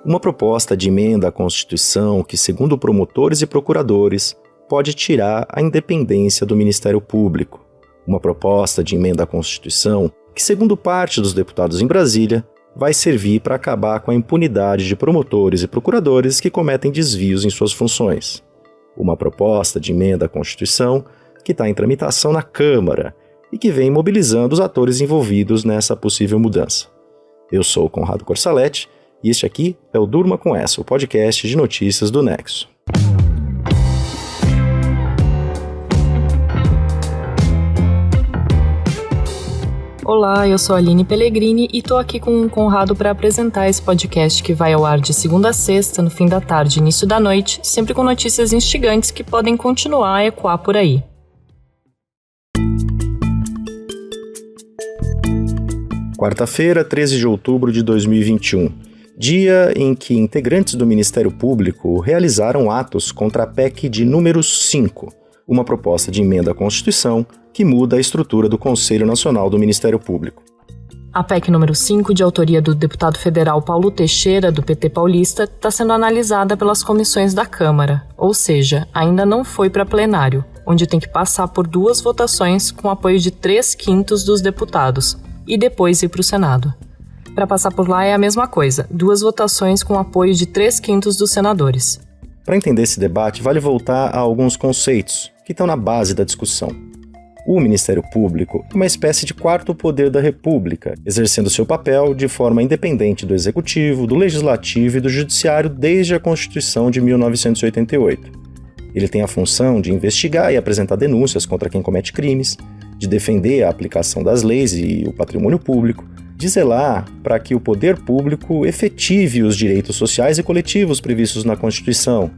Uma proposta de emenda à Constituição que, segundo promotores e procuradores, pode tirar a independência do Ministério Público. Uma proposta de emenda à Constituição que, segundo parte dos deputados em Brasília, vai servir para acabar com a impunidade de promotores e procuradores que cometem desvios em suas funções. Uma proposta de emenda à Constituição que está em tramitação na Câmara e que vem mobilizando os atores envolvidos nessa possível mudança. Eu sou o Conrado Corsaletti e este aqui é o Durma com Essa, o podcast de notícias do Nexo. Olá, eu sou a Aline Pellegrini e tô aqui com o Conrado para apresentar esse podcast que vai ao ar de segunda a sexta, no fim da tarde e início da noite, sempre com notícias instigantes que podem continuar a ecoar por aí. Quarta-feira, 13 de outubro de 2021, dia em que integrantes do Ministério Público realizaram atos contra a PEC de número 5, uma proposta de emenda à Constituição que muda a estrutura do Conselho Nacional do Ministério Público. A PEC número 5, de autoria do deputado federal Paulo Teixeira, do PT paulista, está sendo analisada pelas comissões da Câmara, ou seja, ainda não foi para plenário, onde tem que passar por 2 votações com apoio de 3/5 dos deputados, e depois ir para o Senado. Para passar por lá é a mesma coisa, 2 votações com apoio de 3/5 dos senadores. Para entender esse debate, vale voltar a alguns conceitos que estão na base da discussão. O Ministério Público é uma espécie de quarto poder da República, exercendo seu papel de forma independente do Executivo, do Legislativo e do Judiciário desde a Constituição de 1988. Ele tem a função de investigar e apresentar denúncias contra quem comete crimes, de defender a aplicação das leis e o patrimônio público, de zelar para que o poder público efetive os direitos sociais e coletivos previstos na Constituição,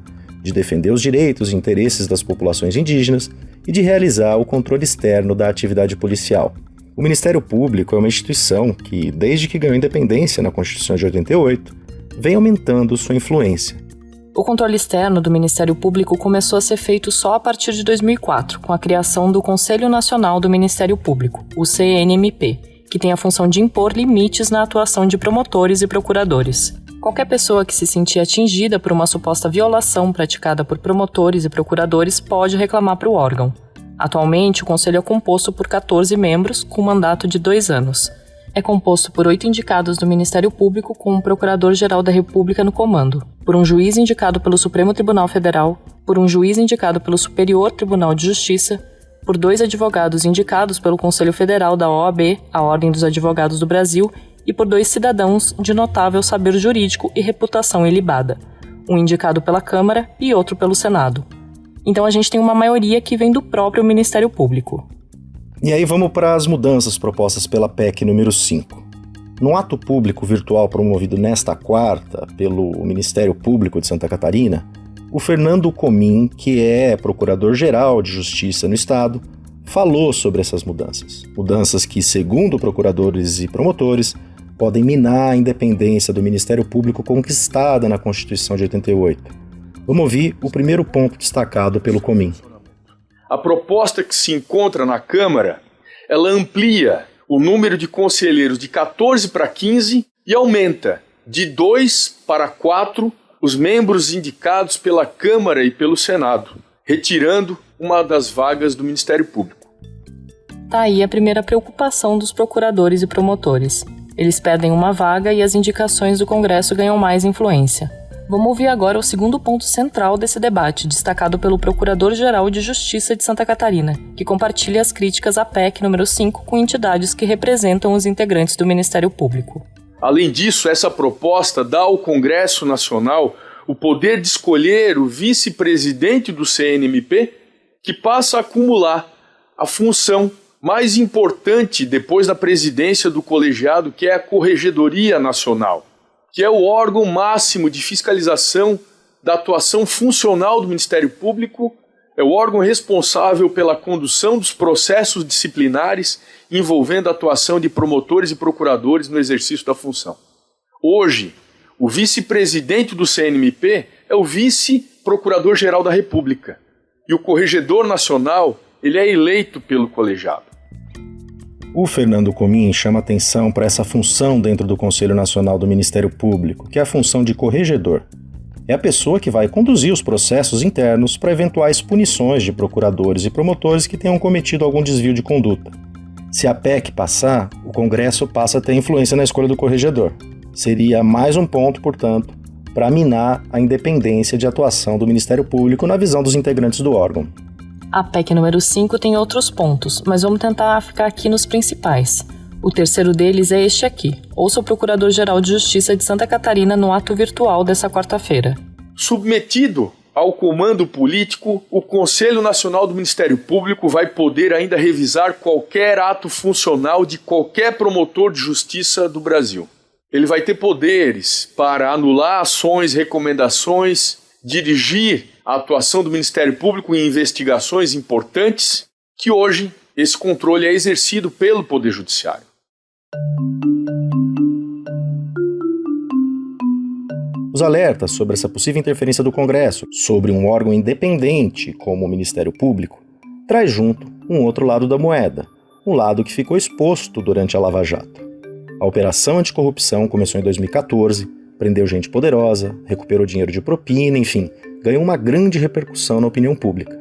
de defender os direitos e interesses das populações indígenas e de realizar o controle externo da atividade policial. O Ministério Público é uma instituição que, desde que ganhou independência na Constituição de 88, vem aumentando sua influência. O controle externo do Ministério Público começou a ser feito só a partir de 2004, com a criação do Conselho Nacional do Ministério Público, o CNMP, que tem a função de impor limites na atuação de promotores e procuradores. Qualquer pessoa que se sentir atingida por uma suposta violação praticada por promotores e procuradores pode reclamar para o órgão. Atualmente, o Conselho é composto por 14 membros, com mandato de 2 anos. É composto por 8 indicados do Ministério Público, com um Procurador-Geral da República no comando, por um juiz indicado pelo Supremo Tribunal Federal, por um juiz indicado pelo Superior Tribunal de Justiça, por 2 advogados indicados pelo Conselho Federal da OAB, a Ordem dos Advogados do Brasil, e por 2 cidadãos de notável saber jurídico e reputação ilibada, um indicado pela Câmara e outro pelo Senado. Então a gente tem uma maioria que vem do próprio Ministério Público. E aí vamos para as mudanças propostas pela PEC número 5. Num ato público virtual promovido nesta quarta pelo Ministério Público de Santa Catarina, o Fernando Comim, que é Procurador-Geral de Justiça no Estado, falou sobre essas mudanças. Mudanças que, segundo procuradores e promotores, podem minar a independência do Ministério Público conquistada na Constituição de 88. Vamos ouvir o primeiro ponto destacado pelo Comim. A proposta que se encontra na Câmara, ela amplia o número de conselheiros de 14 para 15 e aumenta de 2 para 4 os membros indicados pela Câmara e pelo Senado, retirando uma das vagas do Ministério Público. Tá aí a primeira preocupação dos procuradores e promotores. Eles perdem uma vaga e as indicações do Congresso ganham mais influência. Vamos ouvir agora o segundo ponto central desse debate, destacado pelo Procurador-Geral de Justiça de Santa Catarina, que compartilha as críticas à PEC número 5 com entidades que representam os integrantes do Ministério Público. Além disso, essa proposta dá ao Congresso Nacional o poder de escolher o vice-presidente do CNMP, que passa a acumular a função mais importante depois da presidência do colegiado, que é a Corregedoria Nacional, que é o órgão máximo de fiscalização da atuação funcional do Ministério Público, é o órgão responsável pela condução dos processos disciplinares envolvendo a atuação de promotores e procuradores no exercício da função. Hoje, o vice-presidente do CNMP é o vice-procurador-geral da República e o Corregedor Nacional ele é eleito pelo colegiado. O Fernando Comim chama atenção para essa função dentro do Conselho Nacional do Ministério Público, que é a função de corregedor. É a pessoa que vai conduzir os processos internos para eventuais punições de procuradores e promotores que tenham cometido algum desvio de conduta. Se a PEC passar, o Congresso passa a ter influência na escolha do corregedor. Seria mais um ponto, portanto, para minar a independência de atuação do Ministério Público na visão dos integrantes do órgão. A PEC número 5 tem outros pontos, mas vamos tentar ficar aqui nos principais. O terceiro deles é este aqui. Ouça o Procurador-Geral de Justiça de Santa Catarina no ato virtual dessa quarta-feira. Submetido ao comando político, o Conselho Nacional do Ministério Público vai poder ainda revisar qualquer ato funcional de qualquer promotor de justiça do Brasil. Ele vai ter poderes para anular ações, recomendações, dirigir a atuação do Ministério Público em investigações importantes, que hoje esse controle é exercido pelo Poder Judiciário. Os alertas sobre essa possível interferência do Congresso sobre um órgão independente como o Ministério Público traz junto um outro lado da moeda, um lado que ficou exposto durante a Lava Jato. A Operação Anticorrupção começou em 2014, prendeu gente poderosa, recuperou dinheiro de propina, enfim, ganhou uma grande repercussão na opinião pública.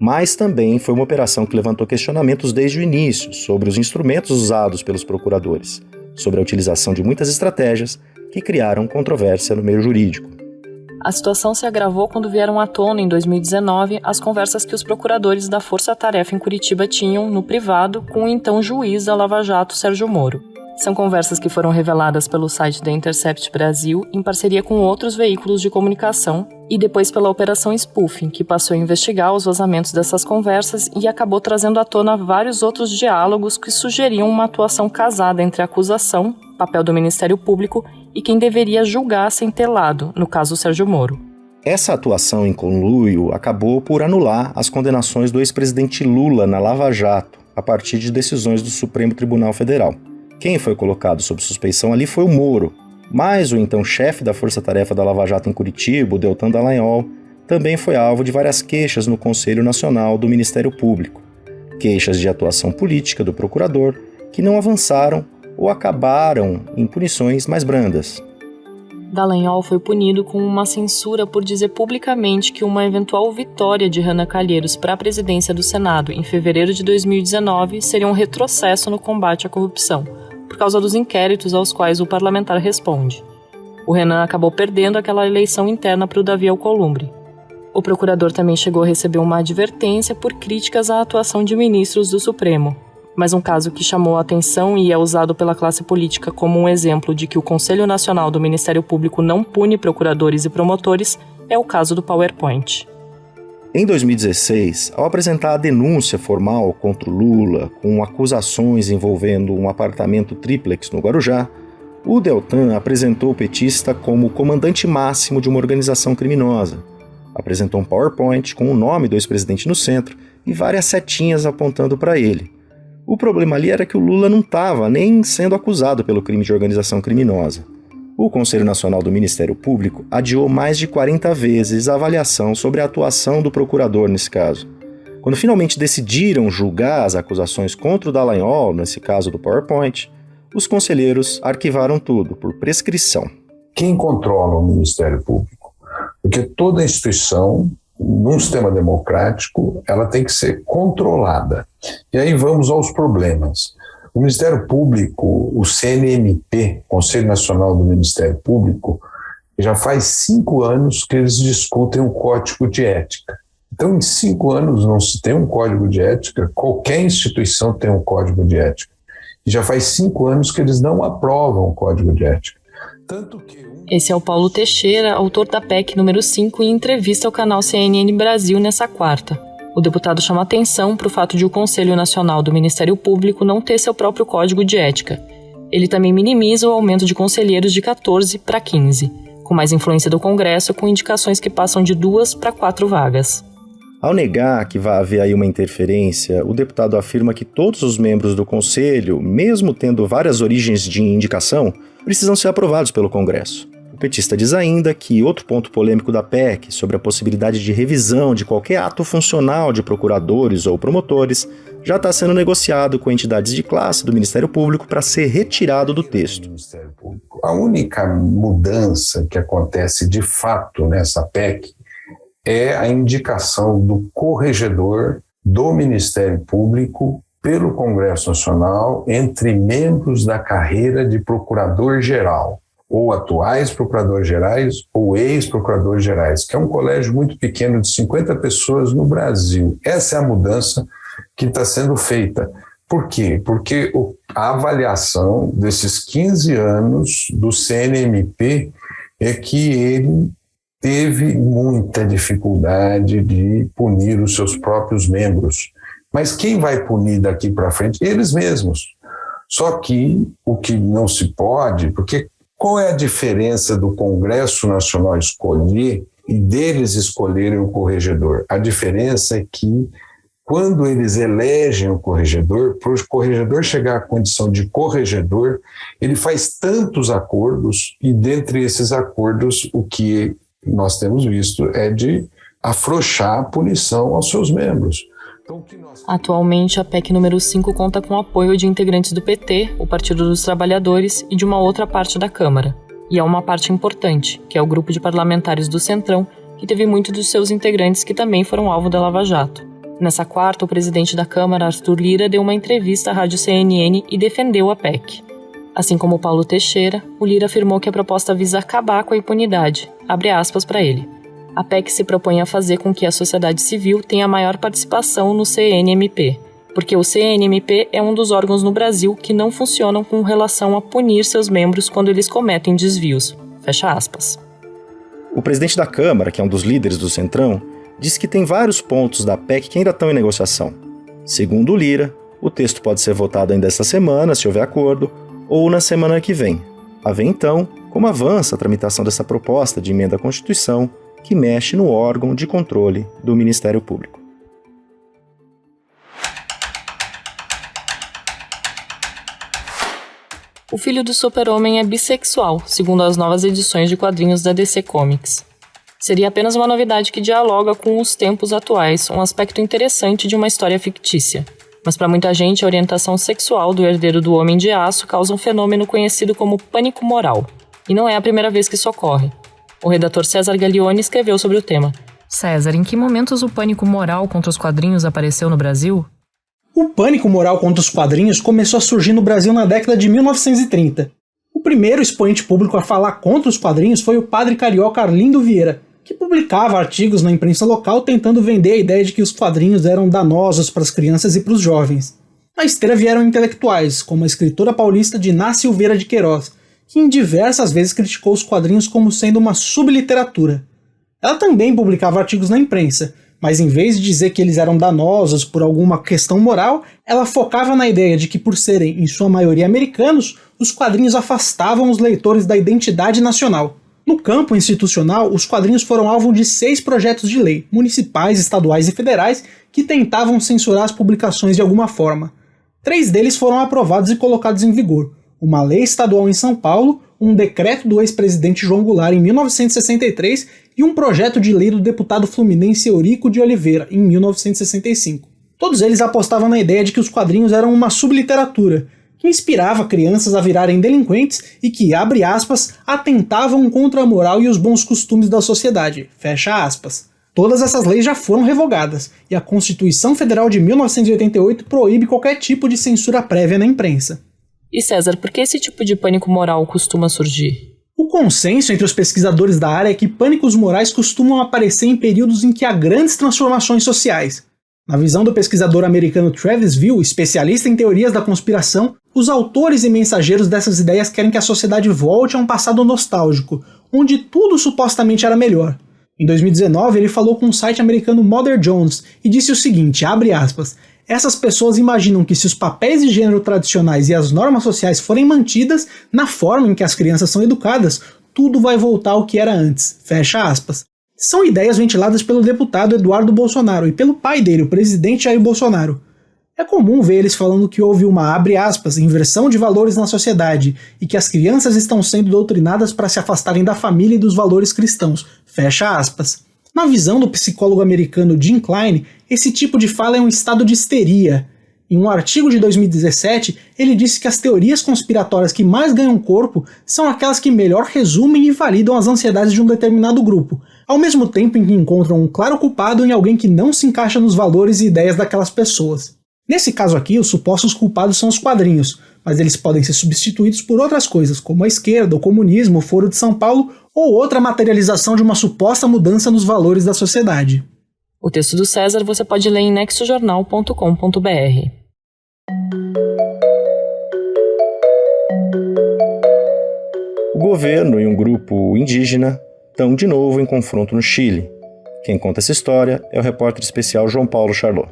Mas também foi uma operação que levantou questionamentos desde o início sobre os instrumentos usados pelos procuradores, sobre a utilização de muitas estratégias que criaram controvérsia no meio jurídico. A situação se agravou quando vieram à tona, em 2019, as conversas que os procuradores da Força Tarefa em Curitiba tinham, no privado, com o então juiz da Lava Jato, Sérgio Moro. São conversas que foram reveladas pelo site da Intercept Brasil em parceria com outros veículos de comunicação e depois pela Operação Spoofing, que passou a investigar os vazamentos dessas conversas e acabou trazendo à tona vários outros diálogos que sugeriam uma atuação casada entre a acusação, papel do Ministério Público, e quem deveria julgar sem ter lado, no caso Sérgio Moro. Essa atuação em conluio acabou por anular as condenações do ex-presidente Lula na Lava Jato, a partir de decisões do Supremo Tribunal Federal. Quem foi colocado sob suspeição ali foi o Moro, mas o então chefe da Força Tarefa da Lava Jato em Curitiba, o Deltan Dallagnol, também foi alvo de várias queixas no Conselho Nacional do Ministério Público. Queixas de atuação política do procurador que não avançaram ou acabaram em punições mais brandas. Dallagnol foi punido com uma censura por dizer publicamente que uma eventual vitória de Renan Calheiros para a presidência do Senado em fevereiro de 2019 seria um retrocesso no combate à corrupção, por causa dos inquéritos aos quais o parlamentar responde. O Renan acabou perdendo aquela eleição interna para o Davi Alcolumbre. O procurador também chegou a receber uma advertência por críticas à atuação de ministros do Supremo. Mas um caso que chamou a atenção e é usado pela classe política como um exemplo de que o Conselho Nacional do Ministério Público não pune procuradores e promotores é o caso do PowerPoint. Em 2016, ao apresentar a denúncia formal contra o Lula, com acusações envolvendo um apartamento triplex no Guarujá, o Deltan apresentou o petista como o comandante máximo de uma organização criminosa. Apresentou um PowerPoint com o nome do ex-presidente no centro e várias setinhas apontando para ele. O problema ali era que o Lula não estava nem sendo acusado pelo crime de organização criminosa. O Conselho Nacional do Ministério Público adiou mais de 40 vezes a avaliação sobre a atuação do procurador nesse caso. Quando finalmente decidiram julgar as acusações contra o Dallagnol, nesse caso do PowerPoint, os conselheiros arquivaram tudo por prescrição. Quem controla o Ministério Público? Porque toda instituição, num sistema democrático, ela tem que ser controlada. E aí vamos aos problemas. O Ministério Público, o CNMP, Conselho Nacional do Ministério Público, já faz 5 anos que eles discutem um código de ética. Então, em 5 anos não se tem um código de ética, qualquer instituição tem um código de ética. E já faz 5 anos que eles não aprovam o código de ética. Tanto que Esse é o Paulo Teixeira, autor da PEC número 5, em entrevista ao canal CNN Brasil nessa quarta. O deputado chama atenção para o fato de o Conselho Nacional do Ministério Público não ter seu próprio código de ética. Ele também minimiza o aumento de conselheiros de 14 para 15, com mais influência do Congresso, com indicações que passam de 2 para 4 vagas. Ao negar que vai haver aí uma interferência, o deputado afirma que todos os membros do Conselho, mesmo tendo várias origens de indicação, precisam ser aprovados pelo Congresso. O petista diz ainda que outro ponto polêmico da PEC, sobre a possibilidade de revisão de qualquer ato funcional de procuradores ou promotores, já está sendo negociado com entidades de classe do Ministério Público para ser retirado do texto. A única mudança que acontece de fato nessa PEC é a indicação do corregedor do Ministério Público pelo Congresso Nacional entre membros da carreira de procurador-geral, ou atuais procuradores-gerais ou ex-procuradores-gerais, que é um colégio muito pequeno de 50 pessoas no Brasil. Essa é a mudança que está sendo feita. Por quê? Porque a avaliação desses 15 anos do CNMP é que ele teve muita dificuldade de punir os seus próprios membros. Mas quem vai punir daqui para frente? Eles mesmos. Só que o que não se pode, porque qual é a diferença do Congresso Nacional escolher e deles escolherem o corregedor? A diferença é que quando eles elegem o corregedor, para o corregedor chegar à condição de corregedor, ele faz tantos acordos e dentre esses acordos o que nós temos visto é de afrouxar a punição aos seus membros. Atualmente, a PEC número 5 conta com o apoio de integrantes do PT, o Partido dos Trabalhadores e de uma outra parte da Câmara. E é uma parte importante, que é o grupo de parlamentares do Centrão, que teve muitos dos seus integrantes que também foram alvo da Lava Jato. Nessa quarta, o presidente da Câmara, Arthur Lira, deu uma entrevista à Rádio CNN e defendeu a PEC. Assim como Paulo Teixeira, o Lira afirmou que a proposta visa acabar com a impunidade. Abre aspas para ele. A PEC se propõe a fazer com que a sociedade civil tenha maior participação no CNMP, porque o CNMP é um dos órgãos no Brasil que não funcionam com relação a punir seus membros quando eles cometem desvios. Fecha aspas. O presidente da Câmara, que é um dos líderes do Centrão, disse que tem vários pontos da PEC que ainda estão em negociação. Segundo o Lira, o texto pode ser votado ainda esta semana, se houver acordo, ou na semana que vem. A ver então como avança a tramitação dessa proposta de emenda à Constituição que mexe no órgão de controle do Ministério Público. O filho do Super-Homem é bissexual, segundo as novas edições de quadrinhos da DC Comics. Seria apenas uma novidade que dialoga com os tempos atuais, um aspecto interessante de uma história fictícia. Mas para muita gente, a orientação sexual do herdeiro do Homem de Aço causa um fenômeno conhecido como pânico moral. E não é a primeira vez que isso ocorre. O redator César Gaglione escreveu sobre o tema. César, em que momentos o pânico moral contra os quadrinhos apareceu no Brasil? O pânico moral contra os quadrinhos começou a surgir no Brasil na década de 1930. O primeiro expoente público a falar contra os quadrinhos foi o padre carioca Arlindo Vieira, que publicava artigos na imprensa local tentando vender a ideia de que os quadrinhos eram danosos para as crianças e para os jovens. Na esteira vieram intelectuais, como a escritora paulista Diná Silveira de Queiroz, que em diversas vezes criticou os quadrinhos como sendo uma subliteratura. Ela também publicava artigos na imprensa, mas em vez de dizer que eles eram danosos por alguma questão moral, ela focava na ideia de que, por serem, em sua maioria, americanos, os quadrinhos afastavam os leitores da identidade nacional. No campo institucional, os quadrinhos foram alvo de 6 projetos de lei, municipais, estaduais e federais, que tentavam censurar as publicações de alguma forma. 3 deles foram aprovados e colocados em vigor: uma lei estadual em São Paulo, um decreto do ex-presidente João Goulart em 1963 e um projeto de lei do deputado fluminense Eurico de Oliveira em 1965. Todos eles apostavam na ideia de que os quadrinhos eram uma subliteratura, que inspirava crianças a virarem delinquentes e que, abre aspas, atentavam contra a moral e os bons costumes da sociedade, fecha aspas. Todas essas leis já foram revogadas, e a Constituição Federal de 1988 proíbe qualquer tipo de censura prévia na imprensa. E César, por que esse tipo de pânico moral costuma surgir? O consenso entre os pesquisadores da área é que pânicos morais costumam aparecer em períodos em que há grandes transformações sociais. Na visão do pesquisador americano Travis Hill, especialista em teorias da conspiração, os autores e mensageiros dessas ideias querem que a sociedade volte a um passado nostálgico, onde tudo supostamente era melhor. Em 2019, ele falou com o site americano Mother Jones e disse o seguinte, abre aspas, essas pessoas imaginam que se os papéis de gênero tradicionais e as normas sociais forem mantidas na forma em que as crianças são educadas, tudo vai voltar ao que era antes, fecha aspas. São ideias ventiladas pelo deputado Eduardo Bolsonaro e pelo pai dele, o presidente Jair Bolsonaro. É comum ver eles falando que houve uma, abre aspas, inversão de valores na sociedade e que as crianças estão sendo doutrinadas para se afastarem da família e dos valores cristãos, fecha aspas. Na visão do psicólogo americano Jim Klein, esse tipo de fala é um estado de histeria. Em um artigo de 2017, ele disse que as teorias conspiratórias que mais ganham corpo são aquelas que melhor resumem e validam as ansiedades de um determinado grupo, ao mesmo tempo em que encontram um claro culpado em alguém que não se encaixa nos valores e ideias daquelas pessoas. Nesse caso aqui, os supostos culpados são os quadrinhos, mas eles podem ser substituídos por outras coisas, como a esquerda, o comunismo, o Foro de São Paulo ou outra materialização de uma suposta mudança nos valores da sociedade. O texto do César você pode ler em nexojornal.com.br. O governo e um grupo indígena estão de novo em confronto no Chile. Quem conta essa história é o repórter especial João Paulo Charlot.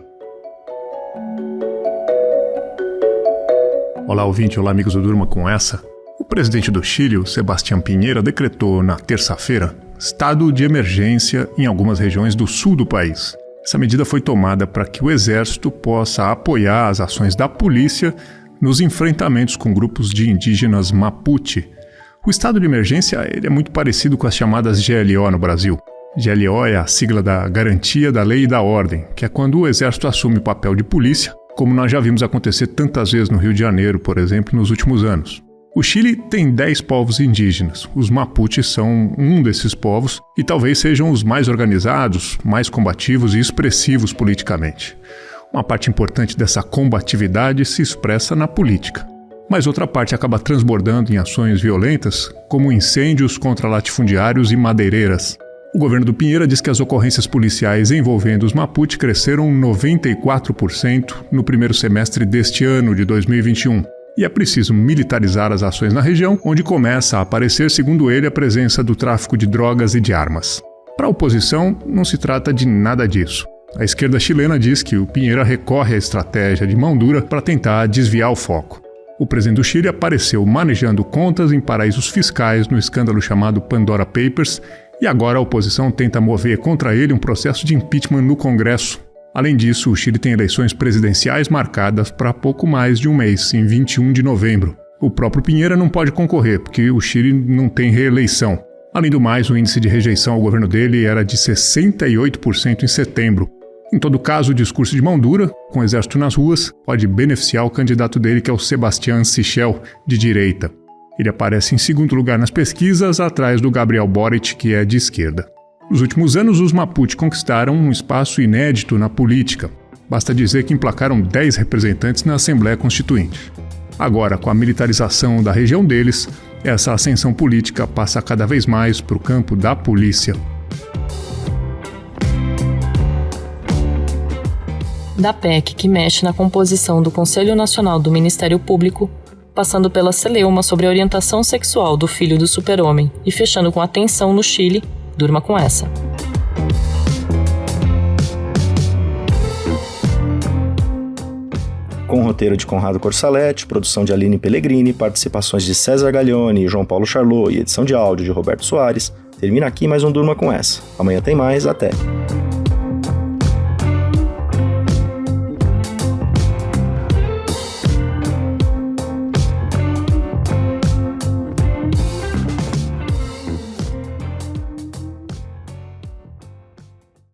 Olá, ouvinte, olá, amigos do Durma com Essa. O presidente do Chile, o Sebastián Piñera, decretou na terça-feira estado de emergência em algumas regiões do sul do país. Essa medida foi tomada para que o exército possa apoiar as ações da polícia nos enfrentamentos com grupos de indígenas Mapuche. O estado de emergência ele é muito parecido com as chamadas GLO no Brasil. GLO é a sigla da Garantia da Lei e da Ordem, que é quando o exército assume o papel de polícia, como nós já vimos acontecer tantas vezes no Rio de Janeiro, por exemplo, nos últimos anos. O Chile tem 10 povos indígenas. Os Mapuches são um desses povos e talvez sejam os mais organizados, mais combativos e expressivos politicamente. Uma parte importante dessa combatividade se expressa na política, mas outra parte acaba transbordando em ações violentas, como incêndios contra latifundiários e madeireiras. O governo do Piñera diz que as ocorrências policiais envolvendo os Mapuche cresceram 94% no primeiro semestre deste ano de 2021. E é preciso militarizar as ações na região, onde começa a aparecer, segundo ele, a presença do tráfico de drogas e de armas. Para a oposição, não se trata de nada disso. A esquerda chilena diz que o Piñera recorre à estratégia de mão dura para tentar desviar o foco. O presidente do Chile apareceu manejando contas em paraísos fiscais no escândalo chamado Pandora Papers, e agora a oposição tenta mover contra ele um processo de impeachment no Congresso. Além disso, o Chile tem eleições presidenciais marcadas para pouco mais de um mês, em 21 de novembro. O próprio Piñera não pode concorrer, porque o Chile não tem reeleição. Além do mais, o índice de rejeição ao governo dele era de 68% em setembro. Em todo caso, o discurso de mão dura, com o exército nas ruas, pode beneficiar o candidato dele, que é o Sebastián Sichel, de direita. Ele aparece em segundo lugar nas pesquisas, atrás do Gabriel Boric, que é de esquerda. Nos últimos anos, os Mapuche conquistaram um espaço inédito na política. Basta dizer que emplacaram 10 representantes na Assembleia Constituinte. Agora, com a militarização da região deles, essa ascensão política passa cada vez mais para o campo da polícia. Da PEC, que mexe na composição do Conselho Nacional do Ministério Público, passando pela celeuma sobre a orientação sexual do filho do super-homem e fechando com a tensão no Chile, durma com essa. Com roteiro de Conrado Corsaletti, produção de Aline Pellegrini, participações de César Gaglione e João Paulo Charlot e edição de áudio de Roberto Soares, termina aqui mais um Durma com Essa. Amanhã tem mais, até!